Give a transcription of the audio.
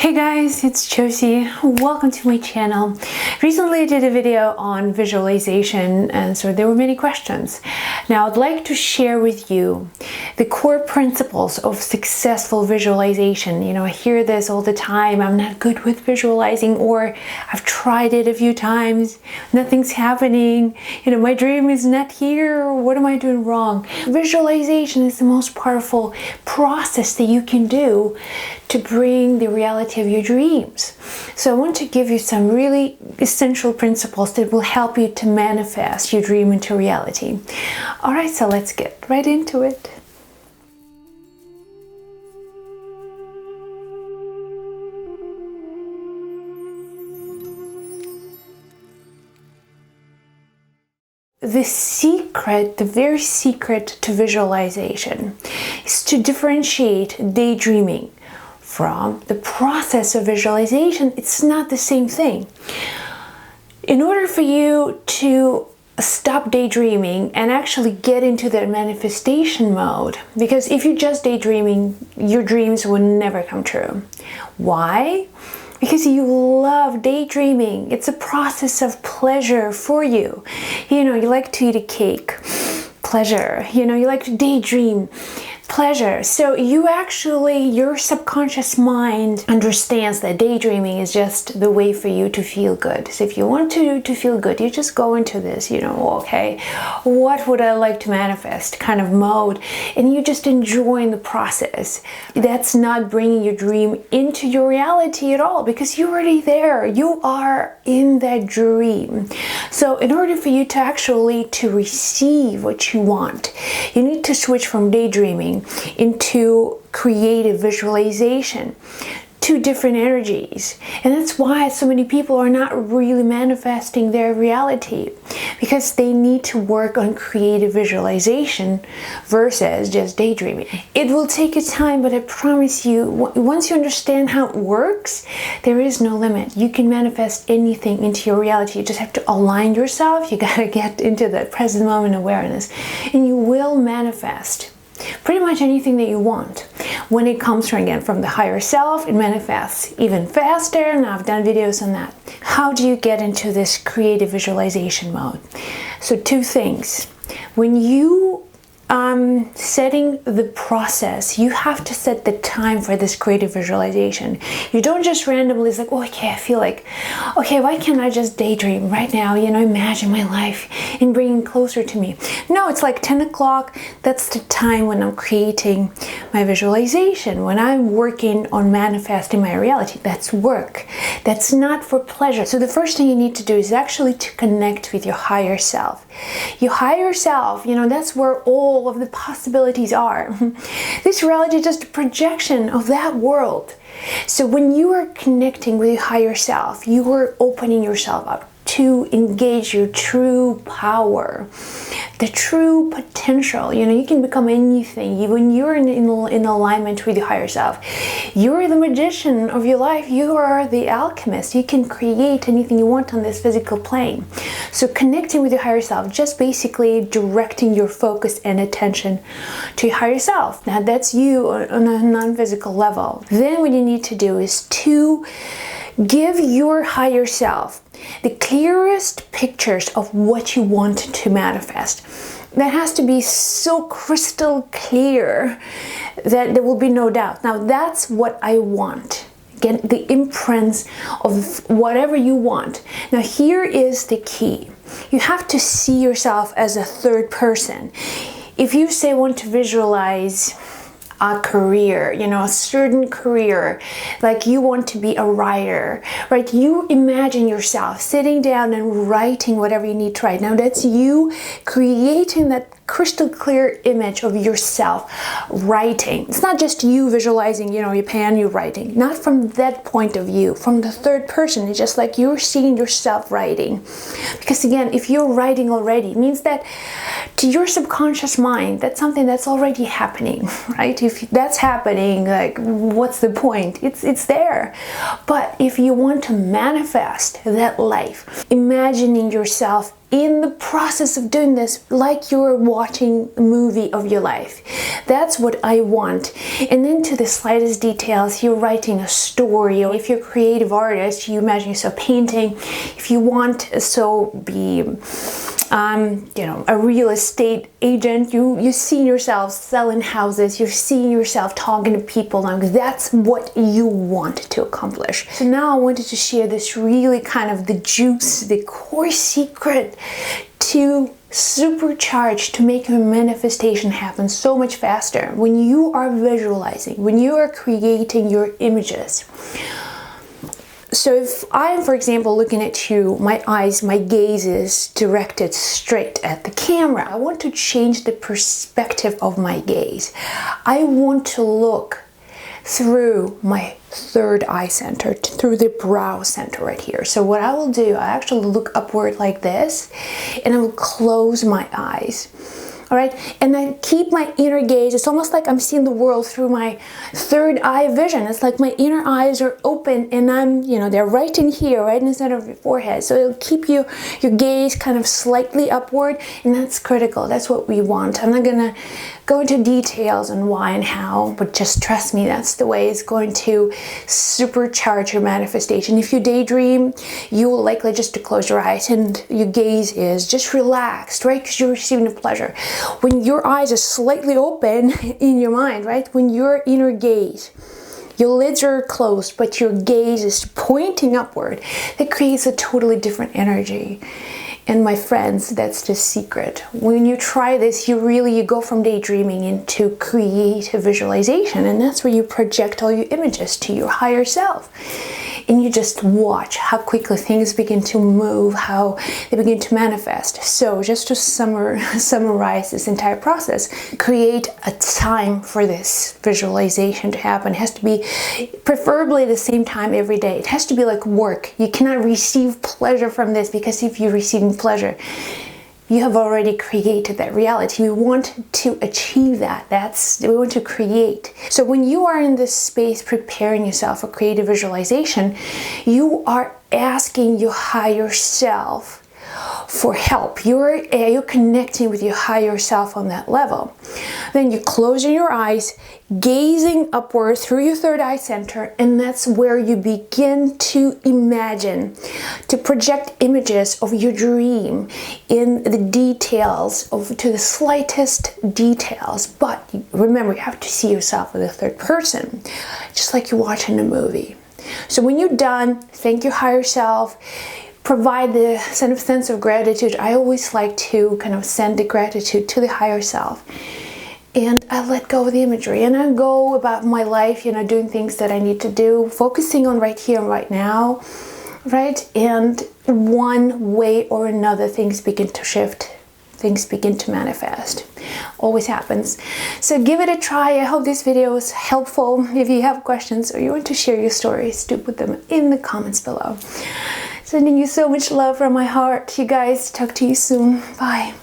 Hey guys, it's Josie. Welcome to my channel. Recently I did a video on visualization, and so there were many questions. Now I'd like to share with you the core principles of successful visualization. I hear this all the time. I'm not good with visualizing, or I've tried it a few times. Nothing's happening. My dream is not here. What am I doing wrong? Visualization is the most powerful process that you can do to bring the reality of your dreams. So I want to give you some really essential principles that will help you to manifest your dream into reality. All right, so let's get right into it. The very secret to visualization is to differentiate daydreaming from the process of visualization. It's not the same thing. In order for you to stop daydreaming and actually get into that manifestation mode, because if you're just daydreaming, your dreams will never come true. Why? Because you love daydreaming. It's a process of pleasure for you. You like to eat a cake, pleasure. You like to daydream, pleasure. So your subconscious mind understands that daydreaming is just the way for you to feel good. So if you want to feel good, you just go into this, okay, what would I like to manifest kind of mode, and you just enjoying the process. That's not bringing your dream into your reality at all, because you're already there. You are in that dream. So in order for you to receive what you want, you need to switch from daydreaming into creative visualization. Two different energies. And that's why so many people are not really manifesting their reality, because they need to work on creative visualization versus just daydreaming. It will take a time, but I promise you, once you understand how it works, there is no limit. You can manifest anything into your reality. You just have to align yourself. You gotta get into that present moment awareness, and you will manifest pretty much anything that you want. When it comes from the higher self, it manifests even faster, and I've done videos on that. How do you get into this creative visualization mode? So two things. When you setting the process, you have to set the time for this creative visualization. You don't just randomly say, I feel like, why can't I just daydream right now, imagine my life and bring it closer to me. No, it's like 10 o'clock. That's the time when I'm creating my visualization, when I'm working on manifesting my reality. That's work. That's not for pleasure. So the first thing you need to do is actually to connect with your higher self. Your higher self, that's where all of the possibilities are. This reality is just a projection of that world. So when you are connecting with your higher self, you are opening yourself up to engage your true power, the true potential. You can become anything. When you're in alignment with your higher self, you're the magician of your life. You are the alchemist. You can create anything you want on this physical plane. So connecting with your higher self, just basically directing your focus and attention to your higher self. Now that's you on a non-physical level. Then what you need to do is to give your higher self the clearest pictures of what you want to manifest. That has to be so crystal clear that there will be no doubt. Now that's what I want. Get the imprints of whatever you want. Now here is the key. You have to see yourself as a third person. If you say want to visualize a career, a certain career, like you want to be a writer, right? You imagine yourself sitting down and writing whatever you need to write. Now that's you creating that crystal clear image of yourself writing. It's not just you visualizing, your pen, you writing. Not from that point of view, from the third person. It's just like you're seeing yourself writing. Because again, if you're writing already, it means that to your subconscious mind, that's something that's already happening, right? If that's happening, like, what's the point? It's there. But if you want to manifest that life, imagining yourself in the process of doing this like you're watching a movie of your life. That's what I want. And then to the slightest details, you're writing a story. Or if you're a creative artist, you imagine yourself painting. If you want, so be a real estate agent, you see yourself selling houses, you're seeing yourself talking to people. Now that's what you want to accomplish. So now I wanted to share this really kind of the juice, the core secret to supercharge, to make your manifestation happen so much faster. When you are visualizing, when you are creating your images. So if I'm, for example, looking at you, my eyes, my gaze is directed straight at the camera. I want to change the perspective of my gaze. I want to look through my third eye center, through the brow center right here. So what I will do, I actually look upward like this, and I will close my eyes. All right, and I keep my inner gaze. It's almost like I'm seeing the world through my third eye vision. It's like my inner eyes are open, and I'm, they're right in here, right in the center of your forehead. So it'll keep your gaze kind of slightly upward, and that's critical. That's what we want. I'm not gonna go into details on why and how, but just trust me, that's the way it's going to supercharge your manifestation. If you daydream, you will likely just to close your eyes and your gaze is just relaxed, right? Because you're receiving the pleasure. When your eyes are slightly open in your mind, right? When your inner gaze, your lids are closed, but your gaze is pointing upward, that creates a totally different energy. And my friends, that's the secret. When you try this, you go from daydreaming into creative visualization, and that's where you project all your images to your higher self. And you just watch how quickly things begin to move, how they begin to manifest. So just to summarize this entire process, create a time for this visualization to happen. It has to be preferably the same time every day. It has to be like work. You cannot receive pleasure from this, because if you're receiving pleasure, you have already created that reality. We want to achieve that. We want to create. So when you are in this space preparing yourself for creative visualization, you are asking your higher self for help. You're connecting with your higher self on that level. Then you close your eyes, gazing upward through your third eye center, and that's where you begin to imagine, to project images of your dream in the details, to the slightest details. But remember, you have to see yourself as a third person, just like you're watching a movie. So when you're done, thank your higher self. Provide the sense of gratitude. I always like to kind of send the gratitude to the higher self. And I let go of the imagery, and I go about my life, doing things that I need to do, focusing on right here and right now, right? And one way or another, things begin to shift. Things begin to manifest. Always happens. So give it a try. I hope this video was helpful. If you have questions or you want to share your stories, do put them in the comments below. Sending you so much love from my heart. You guys, talk to you soon. Bye.